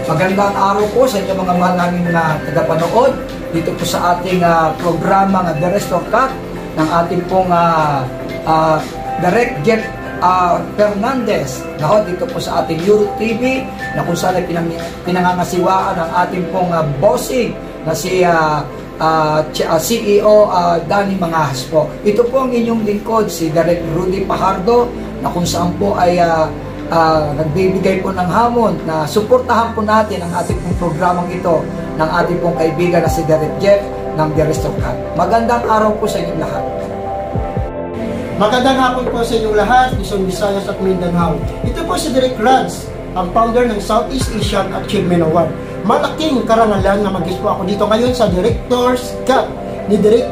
Magandang araw po sa inyo mga mahal namin na tagapanood dito po sa ating programa ng The Restore Cut ng ating pong Direct Jeff Fernandez dito po sa ating Euro TV na kung saan ay pinangangasiwaan ang ating pong bossing na si CEO Danny Mangahas po. Ito po ang inyong lingkod, si Direct Rudy Pajardo, na kung saan po ay nagbibigay po ng hamon na suportahan po natin ang ating pong programang ito ng ating pong kaibigan na si Direct Jeff ng The Restore Cut. Magandang araw po sa inyong lahat. Magandang hapon po sa inyong lahat, Luzon, Visayas at Mindanao. Ito po si Direct Rans, ang founder ng Southeast Asian Achievement Award. Malaking karangalan na mag-guest po ako dito ngayon sa Director's Cut ni Direct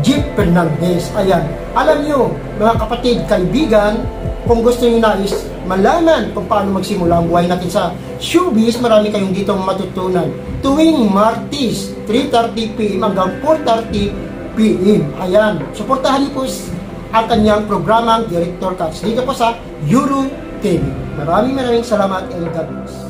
Jeff Fernandez. Ayan, alam nyo mga kapatid, kaibigan, kung gusto nyo nais malaman kung paano magsimula ang buhay natin sa showbiz, marami kayong dito matutunan. Tuwing Martes, 3:30 PM hanggang 4:30 PM. Ayan, suportahan niyo po ang kanyang programang Director Cuts dito po sa Euro TV. Maraming salamat and God bless.